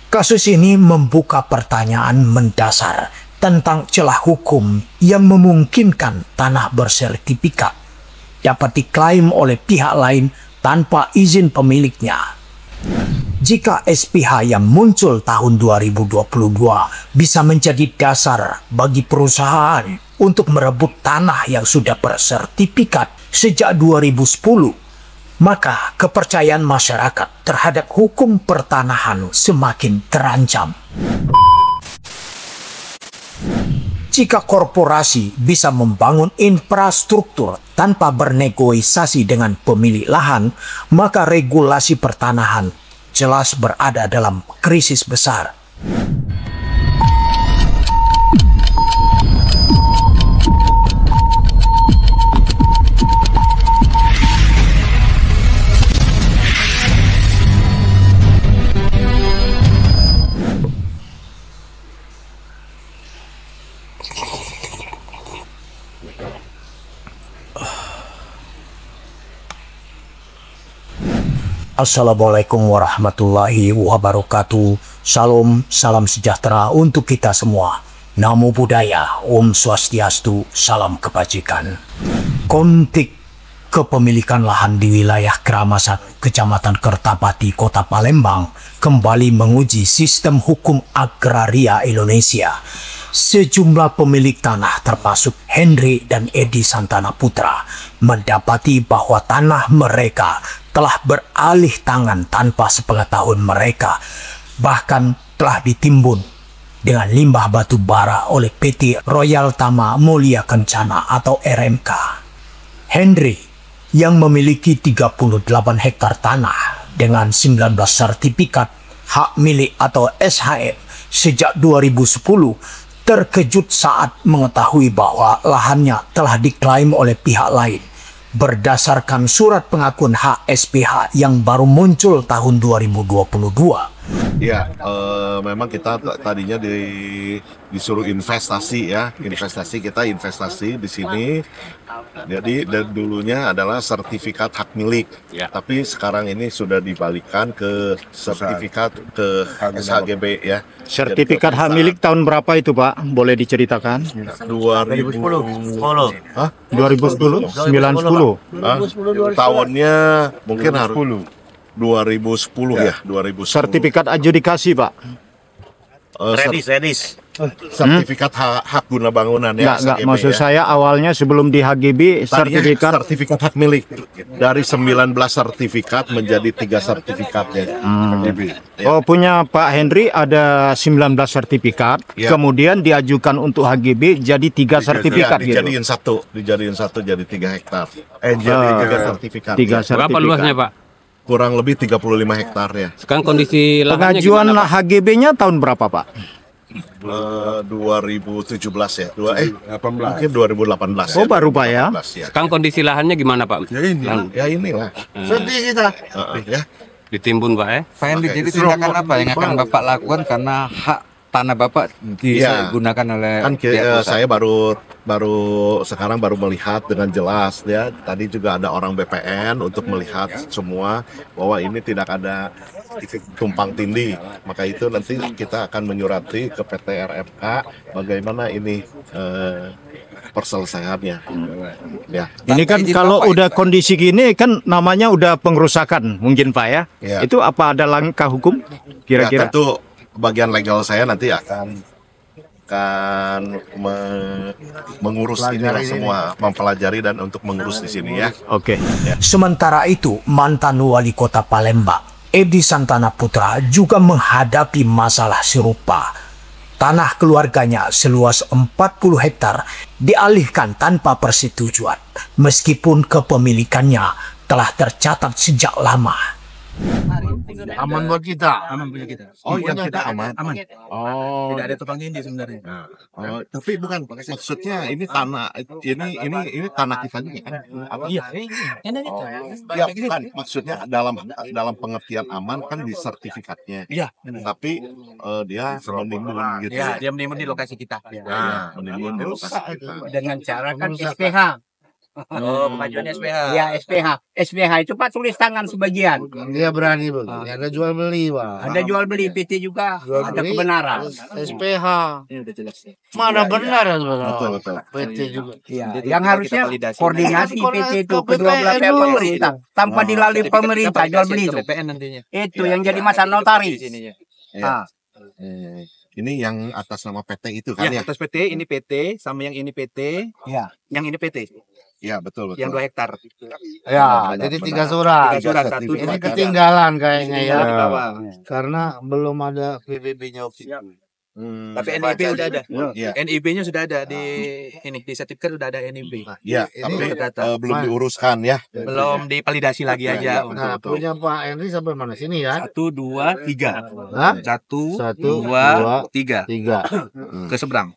Kasus ini membuka pertanyaan mendasar tentang celah hukum yang memungkinkan tanah bersertifikat dapat diklaim oleh pihak lain tanpa izin pemiliknya. Jika SPH yang muncul tahun 2022 bisa menjadi dasar bagi perusahaan untuk merebut tanah yang sudah bersertifikat sejak 2010, maka kepercayaan masyarakat terhadap hukum pertanahan semakin terancam. Jika korporasi bisa membangun infrastruktur tanpa bernegosiasi dengan pemilik lahan, maka regulasi pertanahan jelas berada dalam krisis besar. Assalamualaikum warahmatullahi wabarakatuh. Salam, salam sejahtera untuk kita semua. Namo Buddhaya, Om Swastiastu, salam kebajikan. Konflik kepemilikan lahan di wilayah Keramasan, Kecamatan Kertapati, Kota Palembang kembali menguji sistem hukum agraria Indonesia. Sejumlah pemilik tanah termasuk Henry dan Edi Santana Putra mendapati bahwa tanah mereka telah beralih tangan tanpa sepengetahuan mereka, bahkan telah ditimbun dengan limbah batu bara oleh PT Royal Tama Mulia Kencana atau RMK. Henry yang memiliki 38 hektar tanah dengan 19 sertifikat hak milik atau SHM sejak 2010 terkejut saat mengetahui bahwa lahannya telah diklaim oleh pihak lain berdasarkan surat pengakuan hak SPH yang baru muncul tahun 2022. Ya, memang kita tadinya disuruh investasi ya, kita investasi di sini. Jadi dan dulunya adalah sertifikat hak milik, ya. Tapi sekarang ini sudah dibalikan ke sertifikat ke SHGB ya. Sertifikat hak milik tahun berapa itu Pak? Boleh diceritakan? 2010. Hah? 2010? 90? Tahunnya mungkin harus 2010 ya, 2010. Sertifikat adjudikasi Pak? Sertifikat hak guna bangunan ya. Enggak, maksud saya awalnya sebelum di HGB sertifikat hak milik dari 19 sertifikat menjadi 3 sertifikatnya. Oh, punya Pak Henry ada 19 sertifikat, ya. Kemudian diajukan untuk HGB jadi 3 sertifikat ya, gitu. Dijadiin satu jadi 3 hektar. Jadi 3 sertifikat. 3 sertifikat. Berapa luasnya Pak? Kurang lebih 35 hektar ya. Sekarang kondisi lahannya pengajuan HGB-nya tahun berapa Pak? 2017 ya. Mungkin 2018. Oh, baru Pak ya. Sekarang kondisi lahannya gimana Pak? Ya inilah. Sedih kita. Ya. Ditimbun Pak ya. Pak Hendy, jadi tindakan apa yang akan Bapak lakukan karena hak tanah Bapak digunakan oleh kan saya sekarang baru melihat dengan jelas ya. Tadi juga ada orang BPN untuk melihat semua bahwa ini tidak ada tumpang tindih. Maka itu nanti kita akan menyurati ke PT RMK bagaimana ini perselesaiannya. Ya. Ini kan kalau udah kondisi gini kan namanya udah pengerusakan mungkin Pak ya. Ya. Itu apa ada langkah hukum kira-kira? Ya, tentu bagian legal saya nanti akan mengurus ini semua, mempelajari dan untuk mengurus di sini ya. Oke. Ya. Sementara itu, mantan wali kota Palembang, Edi Santana Putra juga menghadapi masalah serupa. Tanah keluarganya seluas 40 hektar dialihkan tanpa persetujuan, meskipun kepemilikannya telah tercatat sejak lama. Aman buat kita. Aman punya kita. Oh iya, kita aman. Oh. Tidak ada tumpang tindih sebenarnya. Oh, tapi bukan maksudnya ini tanah ini tanah kita juga kan? Iya, ini itu. Ya, bukan maksudnya dalam pengertian aman kan di sertifikatnya. Iya. Tapi dia menimbun gitu. Ya, dia menimbun di lokasi kita. Menimbun di lokasi kita. Dengan cara kan SPH. Oh, pengajuan SPH. Ya, SPH. SPH itu Pak tulis tangan sebagian. Dia berani bang. Ada jual beli bang. Ada jual beli PT juga, ada kebenaran. SPH. Ini udah jelas nih. Mana benar ya sebenarnya? Betul, betul. PT juga. Iya, Jadi yang kita harusnya validasi. koordinasi Nanti PT itu ke kedua belah PPN pihak dulu. pemerintah tanpa dilalui pemerintah jual beli itu. PPN nantinya. Itu yang jadi masalah notaris. Di sininya. Ah, Ini yang atas nama PT itu kan Ya, ya? atas PT, ini PT, sama yang ini PT, ya. yang ini PT, Iya, betul, betul. yang 2 hektar. Ya, jadi 3 surat. 3 surat, satu Ini ini ketinggalan kayaknya ya. di bawah. Karena belum ada PBB-nya waktu itu. Tapi NIB udah ada. Iya. NIB-nya sudah ada di ini di sertifikat udah ada NIB. Iya, Ini tapi data. belum diuruskan ya. Belum divalidasi lagi aja. Nah, punya Pak Henry sampai mana sini ya? 1, 2, 3. Hah? 1, Satu, 2, 3. 3. Ke seberang.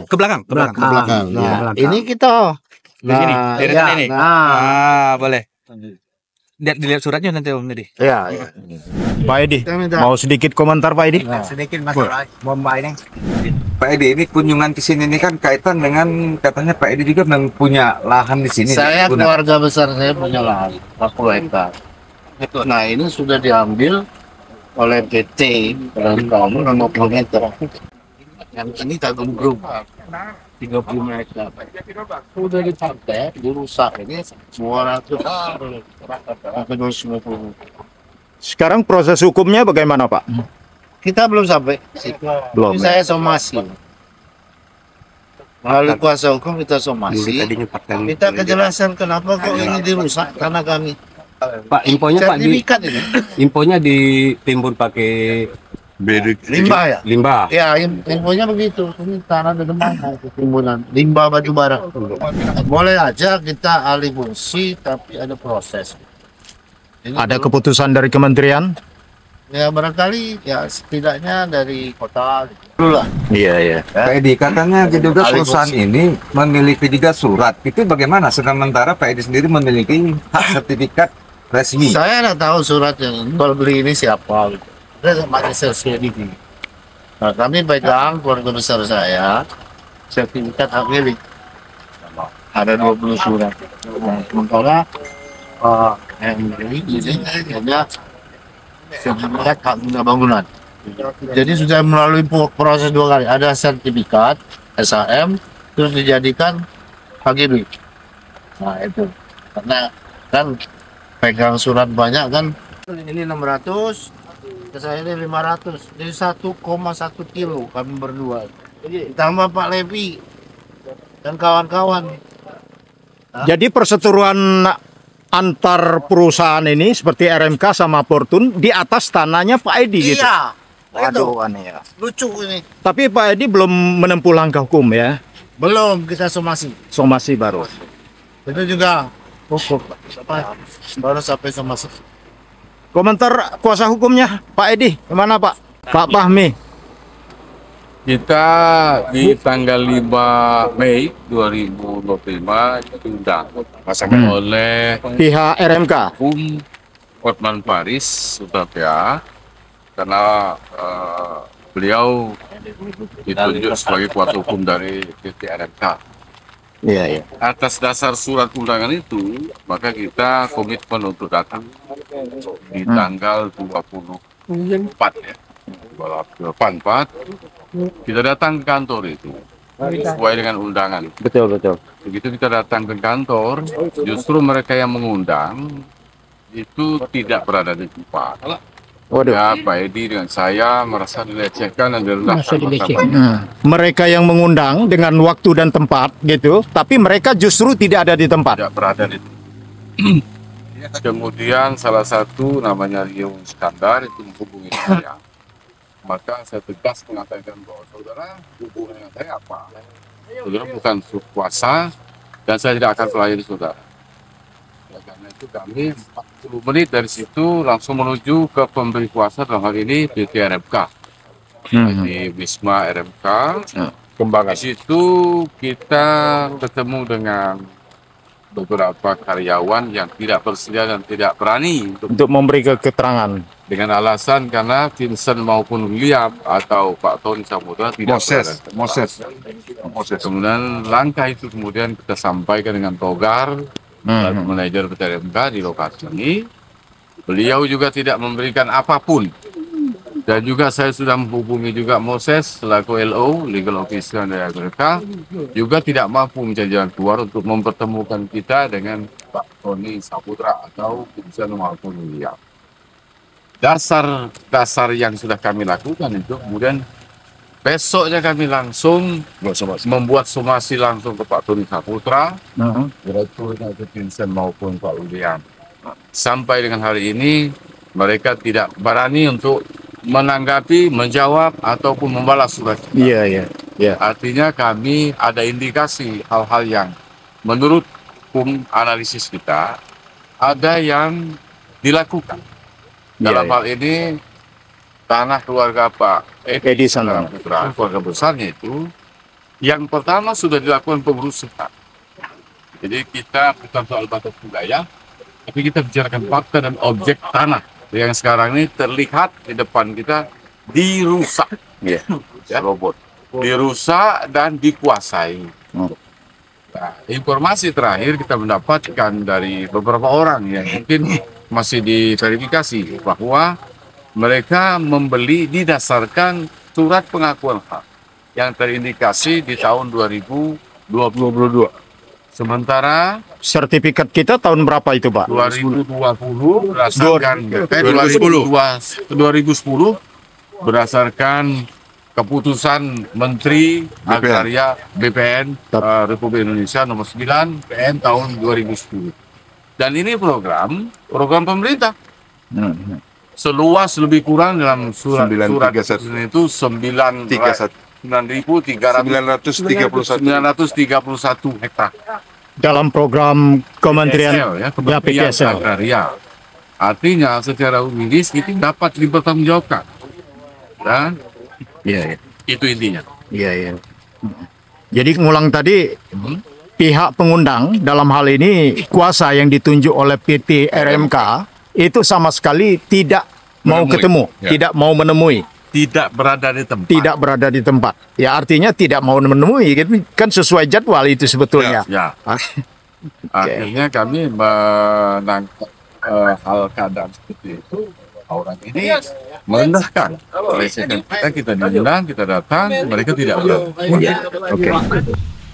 Ke belakang, ke belakang. Ke belakang. Nah, ini kita. Di sini, deretan ini. Nah, Boleh. Dilihat suratnya nanti Om Deddy. ya, ya. Pak Edi, Kita minta mau sedikit komentar Pak Edi? Sedikit masalah bomba ini. Pak Edi, ini kunjungan ke sini ini kan kaitan dengan katanya Pak Edi juga punya lahan di sini. Saya keluarga besar saya punya lahan 40 hektar. Nah, ini sudah diambil oleh PT dan kamu 50 meter. Yang ini Kagum Group 30 hektar. Sudah dipakai, dirusak ini 200 sampai 250. Sekarang proses hukumnya bagaimana Pak? Kita belum sampai. Belum, Ini saya somasi. Melalui kuasa hukum kita somasi. Kita kejelasan kenapa kok ini dirusak karena kami. Pak, infonya Pak Sertifikat ini. infonya ditimbun pakai Limbah ya? limbah. Ya, infonya begitu. Ini tanah dari mana? Timbunan limbah batu bara. Boleh aja kita alih fungsi, tapi ada proses. Ini Ada belum- keputusan dari kementerian? Ya barangkali ya setidaknya dari kota. Dulu lah. Iya, iya. Pak Edi, katanya juga Alih perusahaan fungsi. ini memiliki 3 surat. Itu bagaimana? Sementara Pak Edi sendiri memiliki hak sertifikat resmi. Saya nggak tahu surat yang jual beli ini siapa. Gitu. Saya masih selesai. Nah, kami pegang keluarga besar saya sertifikat hak milik. Ada 20 surat. Nah, sementara yang ini hanya sertifikat hak guna bangunan. Jadi sudah melalui proses 2 kali. Ada sertifikat SHM terus dijadikan HGB. Nah itu karena kan pegang surat banyak kan. Ini 600, saya ini 500, jadi 1,1 kilo kami berdua. Ditambah Pak Levi dan kawan-kawan. Jadi perseteruan antar perusahaan ini seperti RMK sama Fortune di atas tanahnya Pak Edi gitu. Iya, itu aneh ya. lucu ini. Tapi Pak Edi belum menempuh langkah hukum ya. Belum kita somasi. Somasi baru. Itu juga hukum. Baru sampai somasi. Komentar kuasa hukumnya Pak Edi, gimana Pak? Pak Fahmi. Kita di tanggal 5 Mei 2025 diundang oleh Pihak RMK. Hotman Paris Surabaya karena beliau ditunjuk sebagai kuasa hukum dari PT RMK. Iya, iya. Atas dasar surat undangan itu, maka kita komitmen untuk datang di tanggal 24 ya. 24 kita datang ke kantor itu sesuai dengan undangan. Betul, betul. Begitu kita datang ke kantor, justru mereka yang mengundang itu tidak berada di tempat. Waduh. Ya, Pak Edi dengan saya merasa dilecehkan dan direndahkan. Mereka yang mengundang dengan waktu dan tempat gitu, tapi mereka justru tidak ada di tempat. Tidak berada di tempat. Kemudian salah satu namanya Rio Iskandar itu menghubungi saya. Maka saya tegas mengatakan bahwa saudara hubungan dengan saya apa? Saudara bukan kuasa dan saya tidak akan melayani saudara. Ya, karena itu kami 40 menit dari situ langsung menuju ke pemberi kuasa dalam hal ini PT RMK. Di Wisma RMK. Di situ kita ketemu dengan beberapa karyawan yang tidak bersedia dan tidak berani Untuk memberi keterangan. dengan alasan karena Vincent maupun William atau Pak Tony Samudra tidak berada. Moses. Kemudian langkah itu kemudian kita sampaikan dengan Togar, lalu manajer PT RMK di lokasi ini. Beliau juga tidak memberikan apapun. Dan juga saya sudah menghubungi juga Moses selaku LO, Legal Officer dari Amerika, juga tidak mampu mencari jalan keluar untuk mempertemukan kita dengan Pak Tony Saputra atau Putusan maupun William. Dasar yang sudah kami lakukan itu kemudian besoknya kami langsung membuat somasi langsung ke Pak Tony Saputra, Direkturnya ke Vincent maupun Pak William. Sampai dengan hari ini mereka tidak berani untuk menanggapi, menjawab ataupun membalas surat kita. Iya. Artinya kami ada indikasi hal-hal yang menurut hukum analisis kita ada yang dilakukan. Dalam hal ini tanah keluarga Pak Edi Sandra Putra, keluarga besarnya itu yang pertama sudah dilakukan pengurusan. Jadi kita bukan soal batas wilayah, tapi kita bicarakan fakta dan objek tanah yang sekarang ini terlihat di depan kita dirusak, ya, robot, dirusak dan dikuasai. Nah, informasi terakhir kita mendapatkan dari beberapa orang yang mungkin masih diverifikasi bahwa mereka membeli didasarkan surat pengakuan hak yang terindikasi di tahun 2022. Sementara sertifikat kita tahun berapa itu, Pak? 2020 berdasarkan 2010 berdasarkan keputusan Menteri Agraria BPN Republik Indonesia nomor 9 PN tahun 2010. Dan ini program pemerintah. Seluas lebih kurang dalam surat itu 9.331 hektar. Dalam program Kementerian PPSL Agraria. Artinya secara yuridis itu dapat dipertanggungjawabkan. Dan itu intinya. Jadi ngulang tadi, pihak pengundang dalam hal ini kuasa yang ditunjuk oleh PT RMK itu sama sekali tidak mau ketemu, tidak mau menemui. Tidak berada di tempat. Ya artinya tidak mau menemui, kan sesuai jadwal itu sebetulnya. Akhirnya kami menangkap hal keadaan seperti itu. Orang ini merendahkan. Kita diundang, kita datang, mereka tidak berani.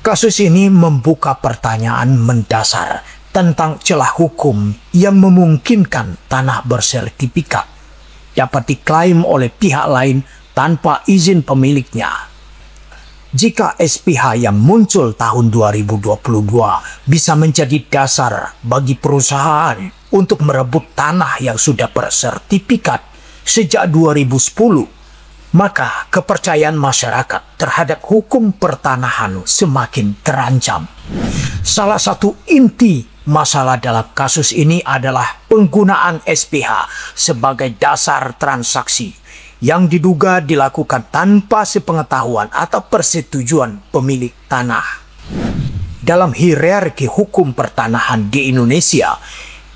Kasus ini membuka pertanyaan mendasar tentang celah hukum yang memungkinkan tanah bersertifikat dapat diklaim oleh pihak lain tanpa izin pemiliknya. Jika SPH yang muncul tahun 2022 bisa menjadi dasar bagi perusahaan untuk merebut tanah yang sudah bersertifikat sejak 2010, maka kepercayaan masyarakat terhadap hukum pertanahan semakin terancam. Salah satu inti masalah dalam kasus ini adalah penggunaan SPH sebagai dasar transaksi yang diduga dilakukan tanpa sepengetahuan atau persetujuan pemilik tanah. Dalam hierarki hukum pertanahan di Indonesia,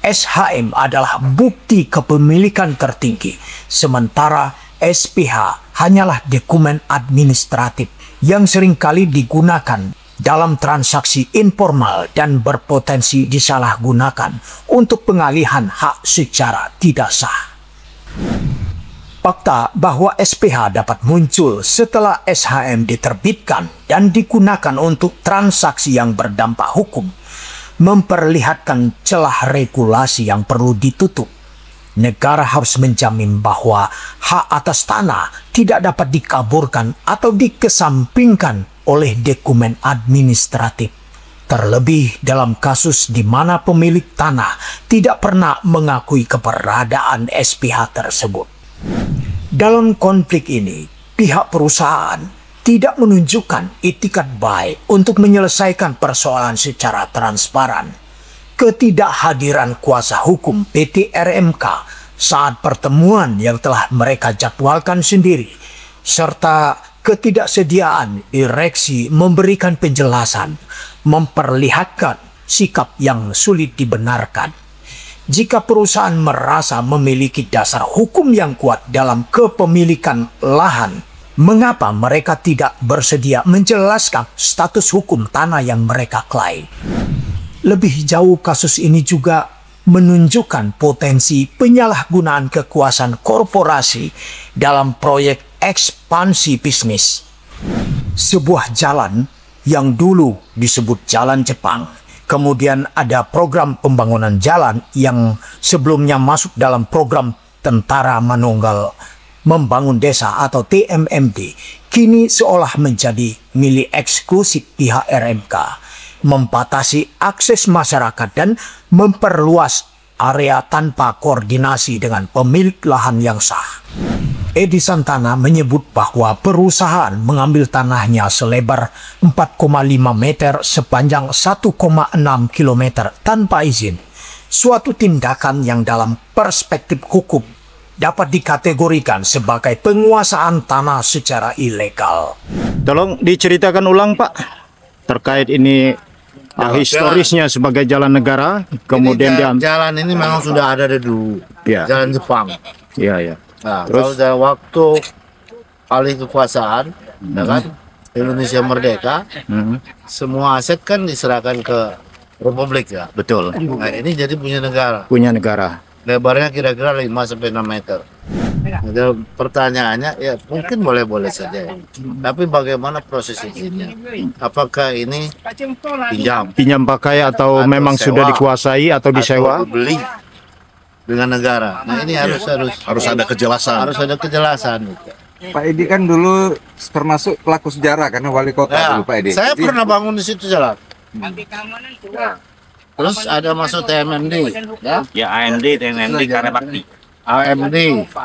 SHM adalah bukti kepemilikan tertinggi, sementara SPH hanyalah dokumen administratif yang seringkali digunakan dalam transaksi informal dan berpotensi disalahgunakan untuk pengalihan hak secara tidak sah. Fakta bahwa SPH dapat muncul setelah SHM diterbitkan dan digunakan untuk transaksi yang berdampak hukum memperlihatkan celah regulasi yang perlu ditutup. Negara harus menjamin bahwa hak atas tanah tidak dapat dikaburkan atau dikesampingkan oleh dokumen administratif. Terlebih dalam kasus di mana pemilik tanah tidak pernah mengakui keberadaan SPH tersebut. Dalam konflik ini, pihak perusahaan tidak menunjukkan itikat baik untuk menyelesaikan persoalan secara transparan. Ketidakhadiran kuasa hukum PT RMK saat pertemuan yang telah mereka jadwalkan sendiri, serta ketidaksediaan direksi memberikan penjelasan, memperlihatkan sikap yang sulit dibenarkan. Jika perusahaan merasa memiliki dasar hukum yang kuat dalam kepemilikan lahan, Mengapa mereka tidak bersedia menjelaskan status hukum tanah yang mereka klaim? Lebih jauh, kasus ini juga menunjukkan potensi penyalahgunaan kekuasaan korporasi dalam proyek ekspansi bisnis. Sebuah jalan yang dulu disebut Jalan Jepang, kemudian ada program pembangunan jalan yang sebelumnya masuk dalam program Tentara Manunggal Membangun Desa atau TMMD, kini seolah menjadi milik eksklusif pihak RMK, membatasi akses masyarakat dan memperluas area tanpa koordinasi dengan pemilik lahan yang sah. Edi Santana menyebut bahwa perusahaan mengambil tanahnya selebar 4,5 meter sepanjang 1,6 kilometer tanpa izin. Suatu tindakan yang dalam perspektif hukum dapat dikategorikan sebagai penguasaan tanah secara ilegal. Tolong diceritakan ulang, Pak, terkait ini historisnya sebagai jalan negara, kemudian jalan ini memang sudah ada dari dulu. Ya. Jalan Jepang. Iya, ya. Nah, Terus? kalau dalam waktu alih kekuasaan, ya kan, Indonesia merdeka, semua aset kan diserahkan ke Republik ya. Betul. Nah, ini jadi punya negara. Punya negara. Lebarnya kira-kira 5-6 meter. Ada pertanyaannya, ya mungkin boleh-boleh saja. Tapi bagaimana proses izinnya? Apakah ini Pinjam pakai atau memang sewa, sudah dikuasai atau disewa? atau beli dengan negara? Nah, ini harus Harus ada kejelasan. harus ada kejelasan. Pak Edi kan dulu termasuk pelaku sejarah karena wali kota Ya, dulu Pak Edi. saya Jadi, pernah bangun di situ jalan. Terus ada masuk TMMD, ya? Ya AMD, TMMD, Karya Bakti. AMD,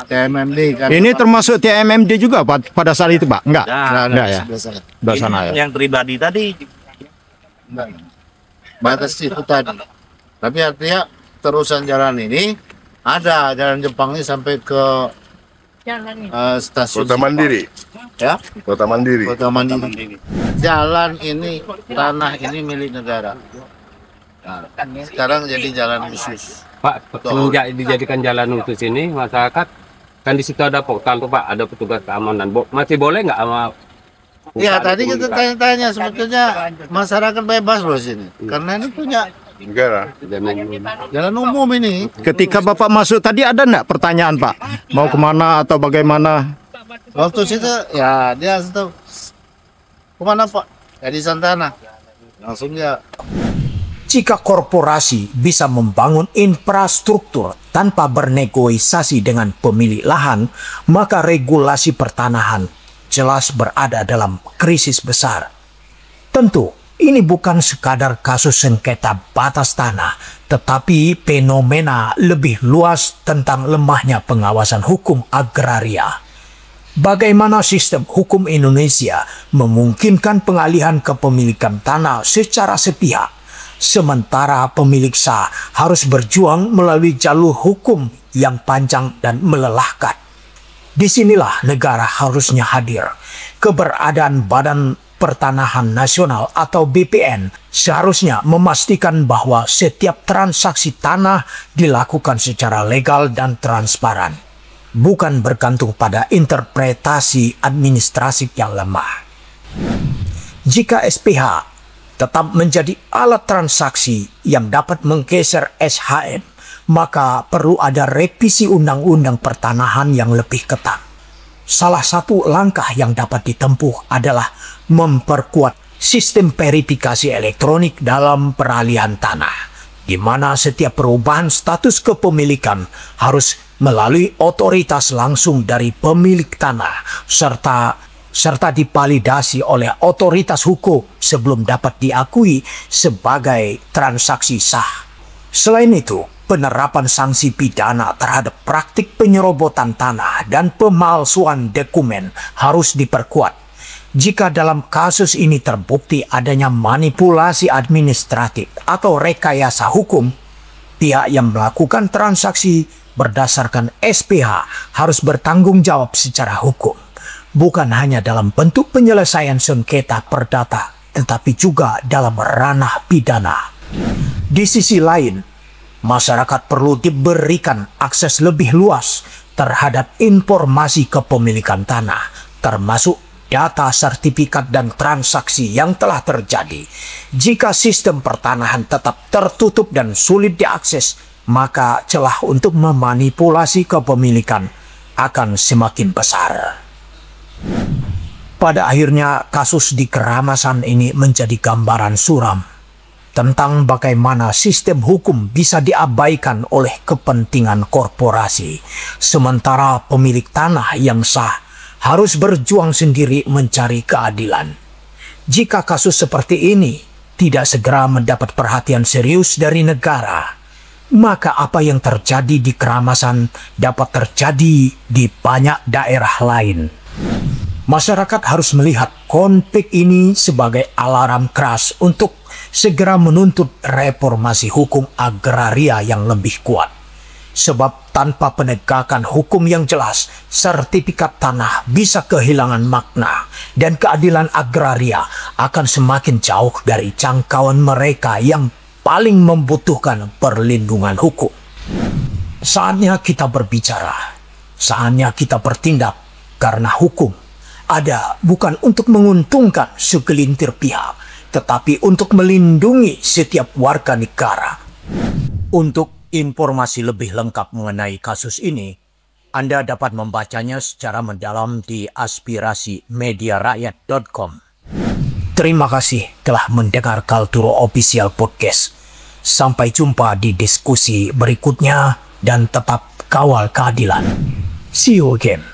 TMMD kan. Ini termasuk TMMD juga pada saat itu, Pak? Enggak? Nah, Enggak ya? Sebelah sana. Sebelah sana ya? Yang pribadi tadi, Batas itu tadi. Tapi artinya terusan jalan ini ada jalan Jepang ini sampai ke stasiun Kota Mandiri. ya, Kota Mandiri. Kota Mandiri. Jalan ini, tanah ini milik negara. Nah, sekarang jadi jalan khusus. Pak, semenjak dijadikan jalan khusus ini, masyarakat kan di situ ada portal tuh Pak, ada petugas keamanan. Masih boleh nggak sama? Ya tadi kita tanya-tanya, sebetulnya masyarakat bebas loh sini, karena ini punya Negara. jalan umum ini. Ketika Bapak masuk tadi ada enggak pertanyaan, Pak? Mau kemana atau bagaimana? Waktu situ ya dia tahu kemana Pak? Edi Santana. Langsung dia. Jika korporasi bisa membangun infrastruktur tanpa bernegosiasi dengan pemilik lahan, maka regulasi pertanahan jelas berada dalam krisis besar. Tentu, ini bukan sekadar kasus sengketa batas tanah, tetapi fenomena lebih luas tentang lemahnya pengawasan hukum agraria. Bagaimana sistem hukum Indonesia memungkinkan pengalihan kepemilikan tanah secara sepihak, sementara pemilik sah harus berjuang melalui jalur hukum yang panjang dan melelahkan. Disinilah negara harusnya hadir. Keberadaan Badan Pertanahan Nasional atau BPN seharusnya memastikan bahwa setiap transaksi tanah dilakukan secara legal dan transparan, bukan bergantung pada interpretasi administratif yang lemah. Jika SPH tetap menjadi alat transaksi yang dapat menggeser SHM, maka perlu ada revisi undang-undang pertanahan yang lebih ketat. Salah satu langkah yang dapat ditempuh adalah memperkuat sistem verifikasi elektronik dalam peralihan tanah, di mana setiap perubahan status kepemilikan harus melalui otoritas langsung dari pemilik tanah, serta divalidasi oleh otoritas hukum sebelum dapat diakui sebagai transaksi sah. Selain itu, penerapan sanksi pidana terhadap praktik penyerobotan tanah dan pemalsuan dokumen harus diperkuat. Jika dalam kasus ini terbukti adanya manipulasi administratif atau rekayasa hukum, pihak yang melakukan transaksi berdasarkan SPH harus bertanggung jawab secara hukum, bukan hanya dalam bentuk penyelesaian sengketa perdata, tetapi juga dalam ranah pidana. Di sisi lain, masyarakat perlu diberikan akses lebih luas terhadap informasi kepemilikan tanah, termasuk data sertifikat dan transaksi yang telah terjadi. Jika sistem pertanahan tetap tertutup dan sulit diakses, maka celah untuk memanipulasi kepemilikan akan semakin besar. Pada akhirnya, kasus di Keramasan ini menjadi gambaran suram tentang bagaimana sistem hukum bisa diabaikan oleh kepentingan korporasi, sementara pemilik tanah yang sah harus berjuang sendiri mencari keadilan. Jika kasus seperti ini tidak segera mendapat perhatian serius dari negara, maka apa yang terjadi di Keramasan dapat terjadi di banyak daerah lain. Masyarakat harus melihat konflik ini sebagai alarm keras untuk segera menuntut reformasi hukum agraria yang lebih kuat. Sebab tanpa penegakan hukum yang jelas, sertifikat tanah bisa kehilangan makna dan keadilan agraria akan semakin jauh dari jangkauan mereka yang paling membutuhkan perlindungan hukum. Saatnya kita berbicara, saatnya kita bertindak, karena hukum ada bukan untuk menguntungkan segelintir pihak, tetapi untuk melindungi setiap warga negara. Untuk informasi lebih lengkap mengenai kasus ini, Anda dapat membacanya secara mendalam di aspirasimediarakyat.com. Terima kasih telah mendengar Kalturo Official Podcast. Sampai jumpa di diskusi berikutnya dan tetap kawal keadilan. See you again.